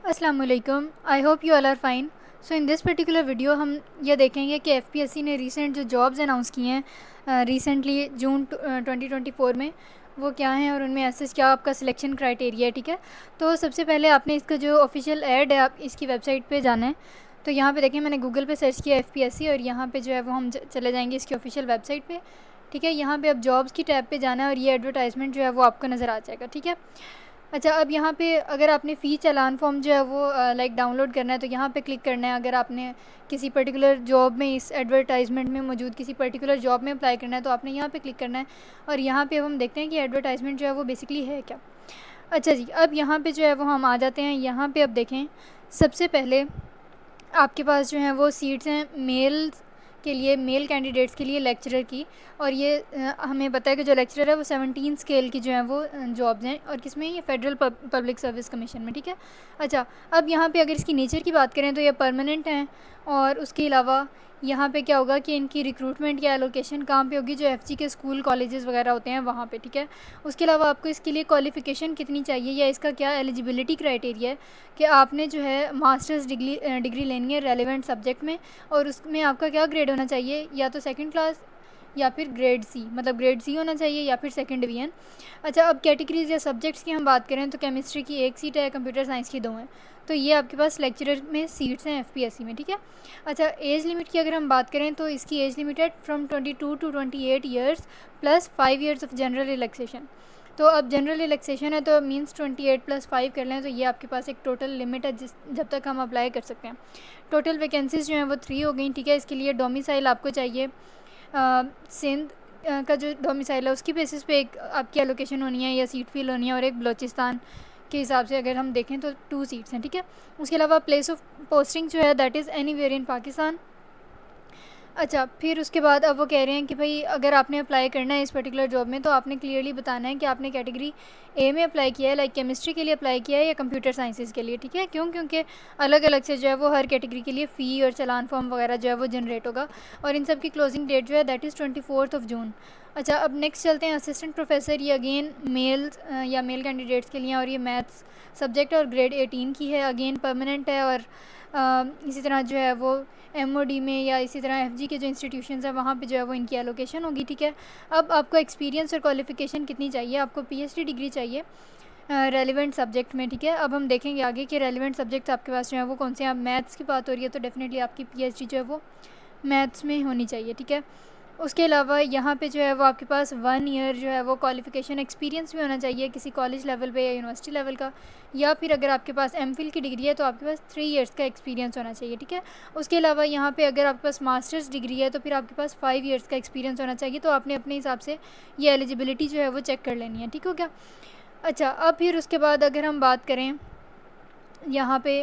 अस्सलाम वालेकुम। I hope you all are fine. So in this particular video हम ये देखेंगे कि एफपीएससी ने रिसेंट जो जॉब्स अनाउंस किए हैं रिसेंटली जून 2024 में, वो क्या हैं और उनमें ऐसे क्या आपका सिलेक्शन क्राइटेरिया है। ठीक है, तो सबसे पहले आपने इसका जो ऑफिशियल ऐड है आप इसकी वेबसाइट पे जाना है। तो यहाँ पे देखें, मैंने गूगल पे सर्च किया एफपीएससी और यहाँ पे जो है वो हम चले जाएंगे इसकी ऑफिशियल वेबसाइट पे। ठीक है, यहाँ पे अब जॉब्स की टैब पे जाना है और ये एडवर्टाइजमेंट जो है वो आपको नज़र आ जाएगा। ठीक है, अच्छा, अब यहाँ पे अगर आपने फ़ी चालान फॉर्म जो है वो लाइक डाउनलोड करना है तो यहाँ पे क्लिक करना है। अगर आपने किसी पर्टिकुलर जॉब में, इस एडवर्टाइजमेंट में मौजूद किसी पर्टिकुलर जॉब में अप्लाई करना है तो आपने यहाँ पे क्लिक करना है और यहाँ पे अब हम देखते हैं कि एडवर्टाइजमेंट जो है वो बेसिकली है क्या। अच्छा जी, अब यहाँ पे जो है वो हम आ जाते हैं। यहाँ पे अब देखें, सबसे पहले आपके पास जो है वो सीट्स हैं मेल के लिए, मेल कैंडिडेट्स के लिए लेक्चरर की। और ये हमें पता है कि जो लेक्चरर है वो 17 स्केल की जो है वो जॉब्स हैं और किसमें, ये फेडरल पब्लिक सर्विस कमीशन में। ठीक है, अच्छा, अब यहाँ पे अगर इसकी नेचर की बात करें तो ये परमानेंट हैं और उसके अलावा यहाँ पे क्या होगा कि इनकी रिक्रूटमेंट या एलोकेशन कहाँ पे होगी, जो एफजी के स्कूल कॉलेजेस वगैरह होते हैं वहाँ पे। ठीक है, उसके अलावा आपको इसके लिए क्वालिफ़िकेशन कितनी चाहिए या इसका क्या एलिजिबिलिटी क्राइटेरिया है कि आपने जो है मास्टर्स डिग्री लेनी है रेलिवेंट सब्जेक्ट में और उसमें आपका क्या ग्रेड होना चाहिए, या तो सेकंड क्लास या फिर ग्रेड सी, मतलब ग्रेड सी होना चाहिए या फिर सेकंड डिवीज़न। अच्छा, अब कैटेगरीज़ या सब्जेक्ट्स की हम बात करें तो केमिस्ट्री की 1 सीट है, कंप्यूटर साइंस की 2 हैं। तो ये आपके पास लेक्चरर में सीट्स हैं एफपीएससी में। ठीक है, अच्छा, एज लिमिट की अगर हम बात करें तो इसकी एज लिमिट है from 22 to 28 years plus 5 years of general relaxation. तो अब जनरल रिलैक्सेशन है तो मींस 28 प्लस 5 कर लें तो ये आपके पास एक टोटल लिमिट है जब तक हम अप्लाई कर सकते हैं। टोटल वैकेंसीज जो हैं वो 3 हो गई। ठीक है, इसके लिए डोमिसाइल आपको चाहिए सिंध का जो डोमिसाइल है उसकी बेसिस पे एक आपकी एलोकेशन होनी है या सीट फिल होनी है, और एक बलोचिस्तान के हिसाब से अगर हम देखें तो 2 सीट्स हैं। ठीक है, उसके अलावा प्लेस ऑफ पोस्टिंग जो है that is anywhere in Pakistan. अच्छा, फिर उसके बाद अब वो कह रहे हैं कि भाई अगर आपने अप्लाई करना है इस पर्टिकुलर जॉब में तो आपने क्लियरली बताना है कि आपने कैटेगरी ए में अप्लाई किया है, लाइक केमिस्ट्री के लिए अप्लाई किया है या कंप्यूटर साइंसेस के लिए। ठीक है, क्यों? क्योंकि अलग अलग से जो है वो हर कैटेगरी के लिए फ़ी और चालान फॉर्म वगैरह जो है वो जनरेट होगा और इन सब की क्लोजिंग डेट जो है दैट इज़ 24 जून। अच्छा, अब नेक्स्ट चलते हैं असिस्टेंट प्रोफेसर। ये अगेन मेल्स या मेल कैंडिडेट्स के लिए और ये मैथ्स सब्जेक्ट और ग्रेड 18 की है, अगेन परमानेंट है। और इसी तरह जो है वो एमओडी में या इसी तरह एफजी के जो इंस्टीट्यूशंस हैं वहाँ पे जो है वो इनकी एलोकेशन होगी। ठीक है, अब आपको एक्सपीरियंस और क्वालिफ़िकेशन कितनी चाहिए, आपको पीएचडी डिग्री चाहिए रेलिवेंट सब्जेक्ट में। ठीक है, अब हम देखेंगे आगे कि रेलिवेंट सब्जेक्ट आपके पास जो है वो कौन से हैं। अब मैथ्स की बात हो रही है तो डेफिनेटली आपकी पीएचडी जो है वो मैथ्स में होनी चाहिए। ठीक है, उसके अलावा यहाँ पे जो है वो आपके पास 1 ईयर जो है वो क्वालिफ़िकेशन एक्सपीरियंस भी होना चाहिए किसी कॉलेज लेवल पे या यूनिवर्सिटी लेवल का, या फिर अगर आपके पास एमफिल की डिग्री है तो आपके पास 3 ईयर्स का एक्सपीरियंस होना चाहिए। ठीक है, उसके अलावा यहाँ पे अगर आपके पास मास्टर्स डिग्री है तो फिर आपके पास 5 ईयर्स का एक्सपीरियंस होना चाहिए। तो आपने अपने हिसाब से ये एलिजिबिलिटी जो है वो चेक कर लेनी है। ठीक हो गया? अच्छा, अब फिर उसके बाद अगर हम बात करें यहाँ पे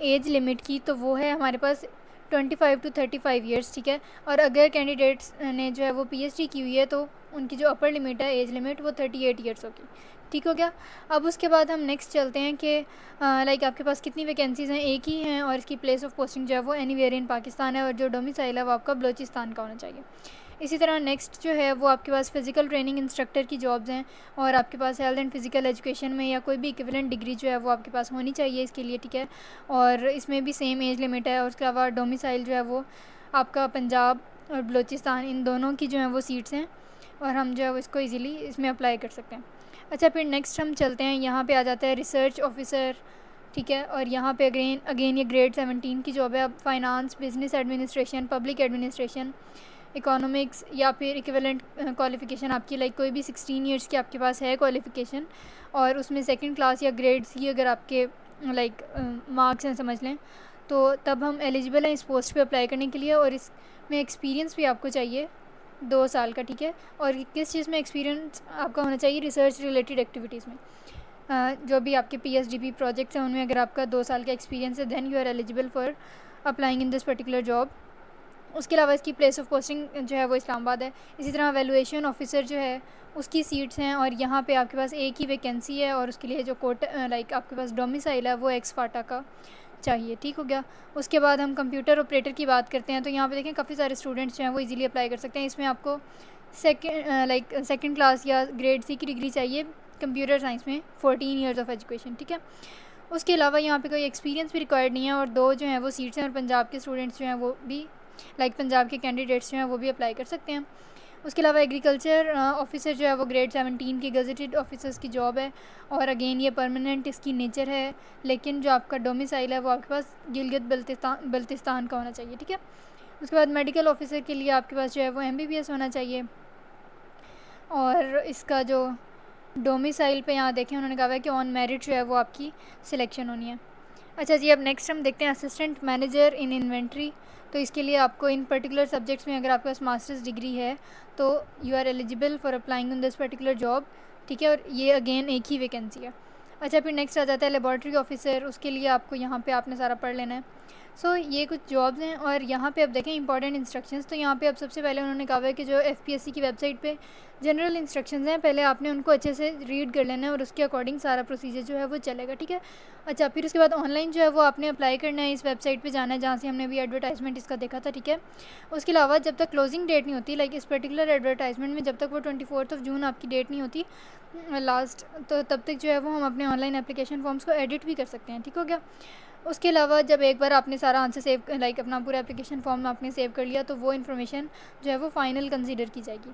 एज लिमिट की तो वो है हमारे पास 25 टू 35 ईयर्स। ठीक है, और अगर कैंडिडेट्स ने जो है वो पीएचडी की हुई है तो उनकी जो अपर लिमिट है एज लिमिट वो 38 ईयर्स होगी। ठीक हो गया? अब उसके बाद हम नेक्स्ट चलते हैं कि लाइक आपके पास कितनी वैकेंसीज़ हैं, एक ही हैं, और इसकी प्लेस ऑफ पोस्टिंग जो है वो एनीवेयर इन पाकिस्तान है और जो डोमिसाइल है वो आपका बलोचिस्तान का होना चाहिए। इसी तरह नेक्स्ट जो है वो आपके पास फ़िज़िकल ट्रेनिंग इंस्ट्रक्टर की जॉब्स हैं और आपके पास हेल्थ एंड फिज़िकल एजुकेशन में या कोई भी इक्विवेलेंट डिग्री जो है वो आपके पास होनी चाहिए इसके लिए। ठीक है, और इसमें भी सेम एज लिमिट है और उसके अलावा डोमिसाइल जो है वो आपका पंजाब और बलूचिस्तान इन दोनों की जो है वो सीट्स हैं और हम जो है वो इसको ईज़िली इसमें अप्लाई कर सकते हैं। अच्छा, फिर नेक्स्ट हम चलते हैं, यहाँ पे आ जाता है रिसर्च ऑफिसर। ठीक है, और यहाँ पे अगेन ये ग्रेड 17 की जॉब है। अब finance, business administration, public administration, economics या फिर इक्विवेलेंट क्वालिफ़िकेशन आपकी लाइक कोई भी 16 ईयर्स की आपके पास है क्वालिफ़िकेशन और उसमें सेकंड क्लास या ग्रेड सी अगर आपके लाइक मार्क्स हैं समझ लें, तो तब हम एलिजिबल हैं इस पोस्ट पे अप्लाई करने के लिए। और इसमें एक्सपीरियंस भी आपको चाहिए 2 साल का। ठीक है, और किस चीज़ में एक्सपीरियंस आपका होना चाहिए, रिसर्च रिलेटेड एक्टिविटीज़ में। जो भी आपके पीएचडीपी प्रोजेक्ट्स हैं उनमें अगर आपका 2 साल का एक्सपीरियंस है then you are eligible for applying in this particular job. उसके अलावा इसकी प्लेस ऑफ पोस्टिंग जो है वो इस्लामाबाद है। इसी तरह वैल्यूएशन ऑफिसर जो है उसकी सीट्स हैं और यहाँ पे आपके पास एक ही वैकेंसी है और उसके लिए जो कोट लाइक आपके पास डोमिसाइल है वो एक्सफाटा का चाहिए। ठीक हो गया? उसके बाद हम कंप्यूटर ऑपरेटर की बात करते हैं तो यहाँ पे देखें काफ़ी सारे स्टूडेंट्स जो हैं वो इजीली अप्लाई कर सकते हैं। इसमें आपको सेकंड क्लास या ग्रेड सी की डिग्री चाहिए कंप्यूटर साइंस में, 14 ईयर्स ऑफ एजुकेशन। ठीक है, उसके अलावा यहाँ पे कोई एक्सपीरियंस भी रिक्वायर्ड नहीं है, और 2 जो हैं वो सीट्स हैं, और पंजाब के स्टूडेंट्स जो हैं वो भी पंजाब के कैंडिडेट्स जो हैं वो भी अप्लाई कर सकते हैं। उसके अलावा एग्रीकल्चर ऑफिसर जो है वो ग्रेड 17 की गजेटेड ऑफिसर्स की जॉब है, और अगेन ये परमानेंट इसकी नेचर है, लेकिन जो आपका डोमिसाइल है वो आपके पास गिलगित बल्तिस्तान का होना चाहिए, ठीक है। उसके बाद मेडिकल ऑफिसर के लिए आपके पास जो है वो MBBS होना चाहिए, और इसका जो डोमिसाइल पे यहाँ देखें उन्होंने कहा है कि ऑन मेरिट जो है वो आपकी सिलेक्शन होनी है। अच्छा जी, अब नेक्स्ट हम देखते हैं असिस्टेंट मैनेजर इन इन्वेंट्री। तो इसके लिए आपको इन पर्टिकुलर सब्जेक्ट्स में अगर आपके पास मास्टर्स डिग्री है तो you are eligible for applying in this particular job, ठीक है, और ये अगेन एक ही वैकेंसी है। अच्छा, फिर नेक्स्ट आ जाता है लेबॉर्ट्री ऑफिसर। उसके लिए आपको यहाँ पे आपने सारा पढ़ लेना है। सो ये कुछ जॉब्स हैं, और यहाँ पे आप देखें इंपॉर्टेंट इंस्ट्रक्शंस। तो यहाँ पे अब सबसे पहले उन्होंने कहा है कि जो FPSC की वेबसाइट पे जनरल इंस्ट्रक्शंस हैं, पहले आपने उनको अच्छे से रीड कर लेना है, और उसके अकॉर्डिंग सारा प्रोसीजर जो है वो चलेगा, ठीक है। अच्छा, फिर उसके बाद ऑनलाइन जो है वो आपने अप्लाई करना है, इस वेबसाइट पे जाना है जहाँ से हमने भी एडवर्टाइजमेंट इसका देखा था, ठीक है। उसके अलावा जब तक क्लोजिंग डेट नहीं होती, इस पर्टिकुलर एडवर्टाइजमेंट में जब तक वो 24 जून आपकी डेट नहीं होती लास्ट, तो तब तक जो है वो हम अपने ऑनलाइन एप्लीकेशन फॉर्म्स को एडिट भी कर सकते हैं, ठीक हो गया। उसके अलावा जब एक बार आपने सारा आंसर सेव अपना पूरा एप्लीकेशन फॉर्म आपने सेव कर लिया, तो वो इन्फॉर्मेशन जो है वो फ़ाइनल कंसीडर की जाएगी।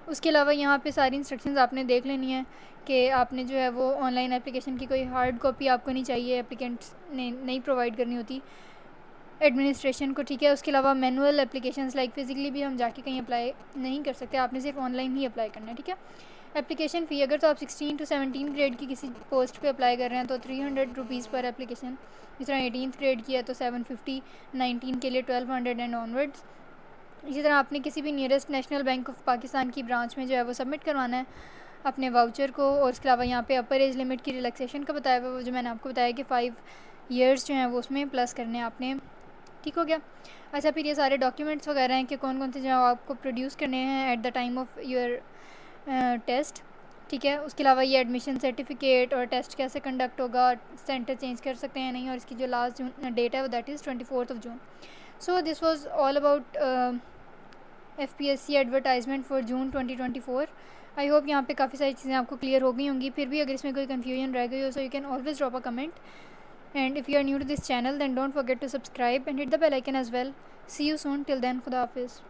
उसके अलावा यहाँ पे सारी इंस्ट्रक्शंस आपने देख लेनी है कि आपने जो है वो ऑनलाइन एप्लीकेशन की कोई हार्ड कॉपी आपको नहीं चाहिए, एप्लीकेंट्स ने नहीं प्रोवाइड करनी होती एडमिनिस्ट्रेशन को, ठीक है। उसके अलावा मैनुअल एप्लीकेशंस फिज़िकली भी हम जाके कहीं अप्लाई नहीं कर सकते, आपने सिर्फ ऑनलाइन ही अप्लाई करना है, ठीक है। एप्लीकेशन फ़ी, अगर तो आप 16 to 17 ग्रेड की किसी पोस्ट पे अप्लाई कर रहे हैं तो 300 रुपीज़ पर एप्लीकेशन। इस तरह 18th ग्रेड की है तो 750, 19 के लिए 1200 एंड ऑनवर्ड्स। इसी तरह आपने किसी भी nearest national bank of Pakistan की ब्रांच में जो है वो सबमिट करवाना है अपने वाउचर को। और इसके अलावा यहाँ पे अपर एज लिमिट की रिलैक्सेशन का बताया हुआ है, वो जो मैंने आपको बताया कि 5 ईयर्स जो हैं वो उसमें प्लस करने हैं आपने, ठीक हो गया। अच्छा, फिर ये सारे डॉक्यूमेंट्स वगैरह हैं कि कौन कौन से जो आपको प्रोड्यूस करने हैं at the time of your test, ठीक है। उसके अलावा ये एडमिशन सर्टिफिकेट और टेस्ट कैसे कंडक्ट होगा, सेंटर चेंज कर सकते हैं नहीं, और इसकी जो लास्ट डेट है वो that is 24 June. So this was all about FPSC advertisement for June 2024। I hope यहाँ पे काफ़ी सारी चीज़ें आपको क्लियर हो गई होंगी। फिर भी अगर इसमें कोई कन्फ्यूजन रह गई हो, so you can always drop a comment, and if you are new to this channel then don't forget to subscribe and hit the bell icon as well. See you soon, till then, Khuda Hafiz.